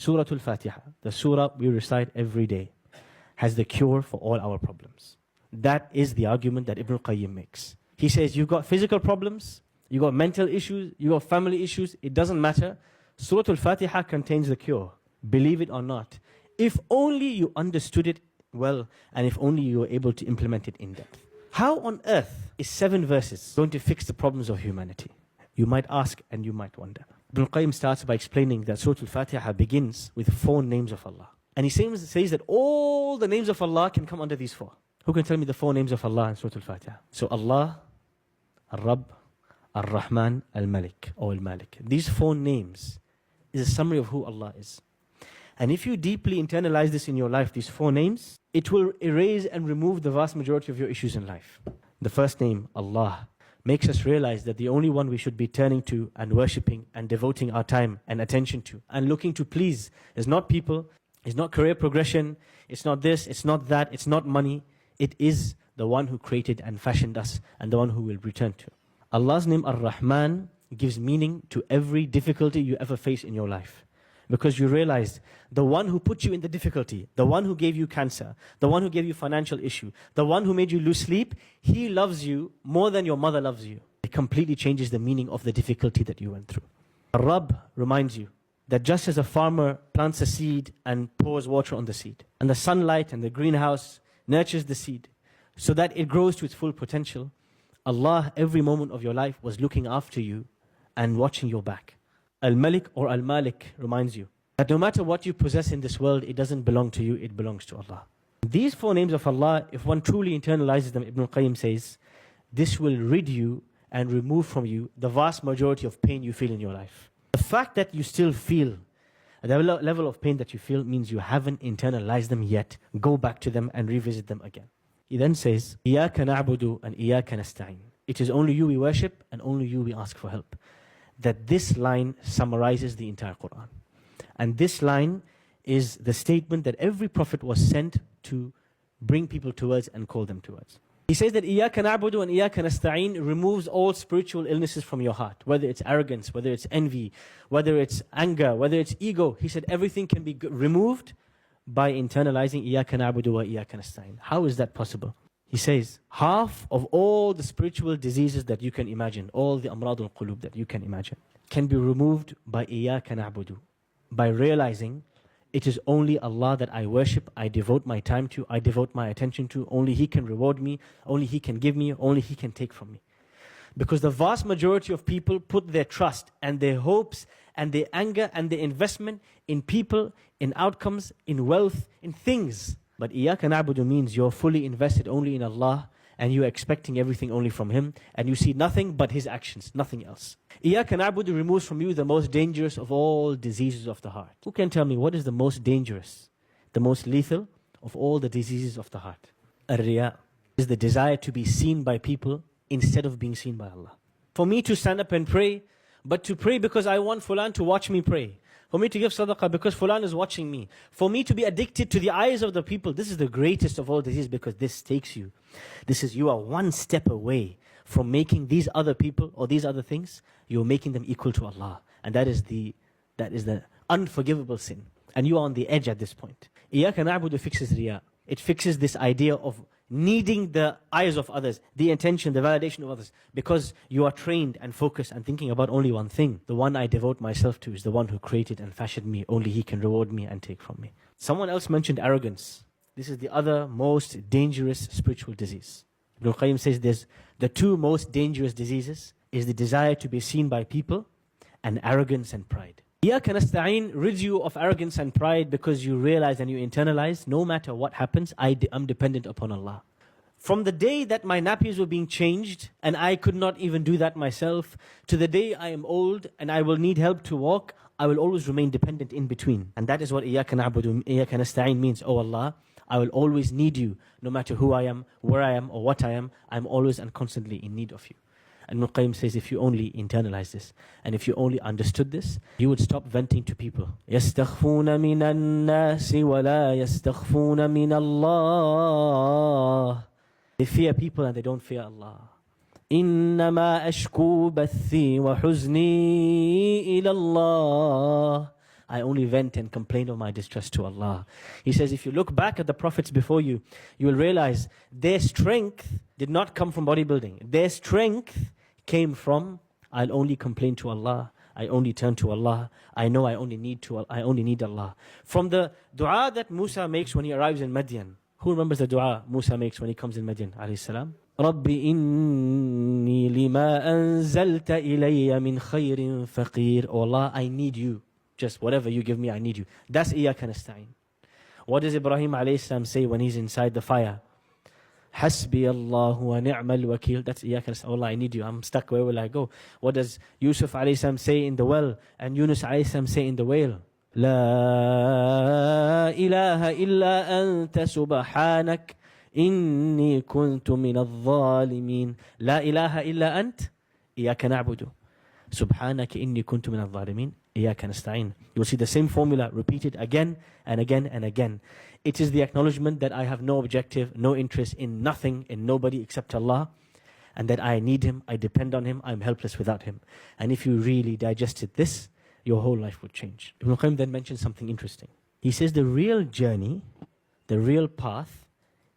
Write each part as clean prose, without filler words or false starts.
Surah Al-Fatiha, the surah we recite every day, has the cure for all our problems. That is the argument that Ibn Qayyim makes. He says, you've got physical problems, you've got mental issues, you've got family issues, it doesn't matter. Surah Al-Fatiha contains the cure. Believe it or not. If only you understood it well, and if only you were able to implement it in depth. How on earth is 7 verses going to fix the problems of humanity? You might ask and you might wonder. Ibn Qayyim starts by explaining that Surah Al-Fatiha begins with 4 names of Allah. And he says that all the names of Allah can come under these 4. Who can tell me the 4 names of Allah in Surah Al-Fatiha? So Allah, Ar-Rabb, Ar-Rahman, Al-Malik, or Al-Malik. These 4 names is a summary of who Allah is. And if you deeply internalize this in your life, these 4 names, it will erase and remove the vast majority of your issues in life. The first name, Allah, makes us realize that the only one we should be turning to and worshipping and devoting our time and attention to and looking to please is not people, it's not career progression, it's not this, it's not that, it's not money. It is the one who created and fashioned us and the one who will return to. Allah's name, Ar-Rahman, gives meaning to every difficulty you ever face in your life. Because you realize the one who put you in the difficulty, the one who gave you cancer, the one who gave you financial issue, the one who made you lose sleep, he loves you more than your mother loves you. It completely changes the meaning of the difficulty that you went through. Rabb reminds you that just as a farmer plants a seed and pours water on the seed, and the sunlight and the greenhouse nurtures the seed so that it grows to its full potential, Allah, every moment of your life, was looking after you and watching your back. Al-Malik or Al-Malik reminds you that no matter what you possess in this world, it doesn't belong to you, it belongs to Allah. These 4 names of Allah, if one truly internalizes them, Ibn Qayyim says, this will rid you and remove from you the vast majority of pain you feel in your life. The fact that you still feel the level of pain that you feel means you haven't internalized them yet. Go back to them and revisit them again. He then says, إِيَّاكَ نَعْبُدُ and إِيَّاكَ نَسْتَعِينُ. It is only you we worship and only you we ask for help. That this line summarizes the entire Quran. And this line is the statement that every prophet was sent to bring people towards and call them towards. He says that إِيَّاكَ نَعْبُدُ and إِيَّاكَ نَسْتَعِينُ removes all spiritual illnesses from your heart. Whether it's arrogance, whether it's envy, whether it's anger, whether it's ego. He said everything can be removed by internalizing إِيَّاكَ نَعْبُدُ وَإِيَّاكَ نَسْتَعِينُ. How is that possible? He says, half of all the spiritual diseases that you can imagine, all the amrad al-qulub that you can imagine, can be removed by إِيَّاكَ نَعْبُدُ. By realizing it is only Allah that I worship, I devote my time to, I devote my attention to. Only He can reward me, only He can give me, only He can take from me. Because the vast majority of people put their trust and their hopes and their anger and their investment in people, in outcomes, in wealth, in things. But إِيَّاكَ نَعْبُدُ means you're fully invested only in Allah and you're expecting everything only from Him and you see nothing but His actions, nothing else. إِيَّاكَ نَعْبُدُ removes from you the most dangerous of all diseases of the heart. Who can tell me what is the most dangerous, the most lethal of all the diseases of the heart? Ar-Riya is the desire to be seen by people instead of being seen by Allah. For me to stand up and pray, but to pray because I want Fulan to watch me pray. For me to give sadaqah because Fulan is watching me. For me to be addicted to the eyes of the people. This is the greatest of all diseases because this takes you. You are one step away from making these other people or these other things, you're making them equal to Allah. And that is the unforgivable sin. And you are on the edge at this point. إِيَّاكَ نَعْبُدُ fixes riya. It fixes this idea of needing the eyes of others, the attention, the validation of others, because you are trained and focused and thinking about only one thing. The one I devote myself to is the one who created and fashioned me. Only He can reward me and take from me. Someone else mentioned arrogance. This is the other most dangerous spiritual disease. Ibn Qayyim says there's the 2 most dangerous diseases is the desire to be seen by people and arrogance and pride. إِيَّاكَ نَسْتَعِينُ rids you of arrogance and pride because you realize and you internalize, no matter what happens, I'm dependent upon Allah. From the day that my nappies were being changed and I could not even do that myself, to the day I am old and I will need help to walk, I will always remain dependent in between. And that is what إِيَّاكَ نَعْبُدُ إِيَّاكَ نَسْتَعِينُ means. Oh Allah, I will always need you, no matter who I am, where I am, or what I am. I'm always and constantly in need of you. And Ibn Qayyim says, if you only internalize this, and if you only understood this, you would stop venting to people. يَسْتَخْفُونَ مِنَ النَّاسِ وَلَا يَسْتَخْفُونَ مِنَ اللَّهِ. They fear people and they don't fear Allah. إِنَّمَا أَشْكُو بَثِّي وَحُزْنِي إِلَى اللَّهِ. I only vent and complain of my distress to Allah. He says, if you look back at the prophets before you, you will realize their strength did not come from bodybuilding. Their strength came from, I'll only complain to Allah. I only turn to Allah. I know I only need Allah. From the dua that Musa makes when he arrives in Madian. Who remembers the dua Musa makes when he comes in Madian, alayhi salam? رَبِّ إِنِّي لِمَا أَنزَلْتَ إِلَيَّ مِنْ خَيْرٍ فَقِيرٍ. Oh Allah, I need you. Just whatever you give me, I need you. That's إِيَّاكَ نَسْتَعِينَ. What does Ibrahim alayhi salam say when he's inside the fire? حَسْبِيَ اللَّهُ وَنِعْمَ الْوَكِيلُ. That's إِيَّاكَ نَسْتَعِينَ. Oh Allah, I need you. I'm stuck. Where will I go? What does Yusuf alayhi salam say in the well? And Yunus alayhi salam say in the whale? لا إله إلا أنت سبحانك إني كنت من الظالمين. لا إله إلا أنت إياك نعبد سبحانك إني كنت من الظالمين إياك نستعين. You will see the same formula repeated again and again and again. It is the acknowledgement that I have no objective, no interest in nothing, in nobody except Allah, and that I need Him, I depend on Him, I'm helpless without Him. And if you really digested this, your whole life would change. Ibn Qayyim then mentions something interesting. He says the real journey, the real path,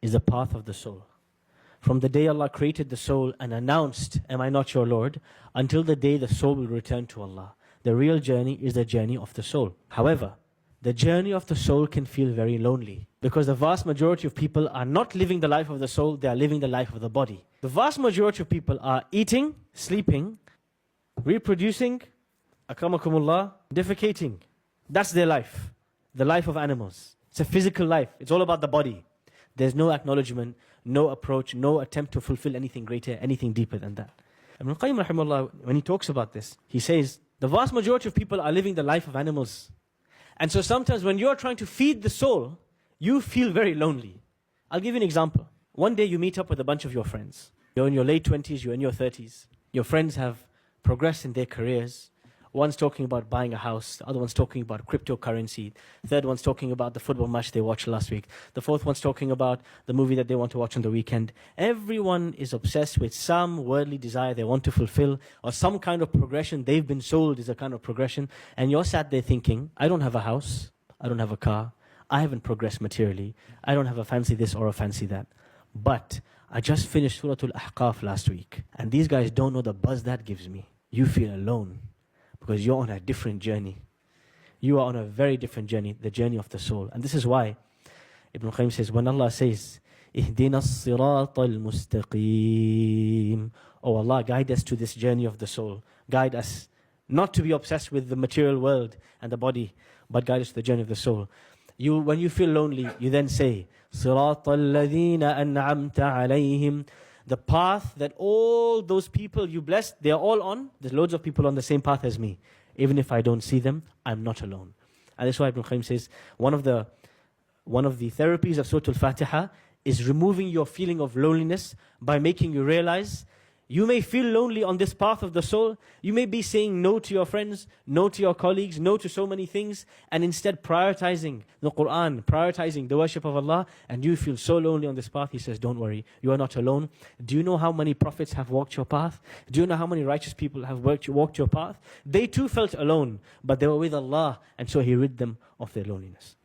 is the path of the soul. From the day Allah created the soul and announced, am I not your Lord, until the day the soul will return to Allah. The real journey is the journey of the soul. However, the journey of the soul can feel very lonely, because the vast majority of people are not living the life of the soul, they are living the life of the body. The vast majority of people are eating, sleeping, reproducing, akramakumullah, defecating. That's their life. The life of animals. It's a physical life. It's all about the body. There's no acknowledgement, no approach, no attempt to fulfill anything greater, anything deeper than that. Ibn Qayyim rahimahullah, when he talks about this, he says, the vast majority of people are living the life of animals. And so sometimes when you're trying to feed the soul, you feel very lonely. I'll give you an example. One day you meet up with a bunch of your friends. You're in your late 20s, you're in your 30s. Your friends have progressed in their careers. One's talking about buying a house, the other one's talking about cryptocurrency, third one's talking about the football match they watched last week, the fourth one's talking about the movie that they want to watch on the weekend. Everyone is obsessed with some worldly desire they want to fulfill, or some kind of progression they've been sold is a kind of progression, and you're sat there thinking, I don't have a house, I don't have a car, I haven't progressed materially, I don't have a fancy this or a fancy that, but I just finished Surah Al-Ahqaf last week, and these guys don't know the buzz that gives me. You feel alone. Because you're on a different journey. You are on a very different journey, the journey of the soul. And this is why Ibn Qayyim says, when Allah says, اهدنا الصراط المستقيم. Oh Allah, guide us to this journey of the soul. Guide us not to be obsessed with the material world and the body, but guide us to the journey of the soul. When you feel lonely, you then say, صراط الذين أنعمت عليهم. The path that all those people you blessed, they are all on. There's loads of people on the same path as me. Even if I don't see them, I'm not alone. And that's why Ibn Qayyim says, one of the therapies of Surah Al-Fatiha is removing your feeling of loneliness by making you realize you may feel lonely on this path of the soul. You may be saying no to your friends, no to your colleagues, no to so many things, and instead prioritizing the Quran, prioritizing the worship of Allah, and you feel so lonely on this path. He says, don't worry, you are not alone. Do you know how many prophets have walked your path? Do you know how many righteous people have walked your path? They too felt alone, but they were with Allah, and so He rid them of their loneliness.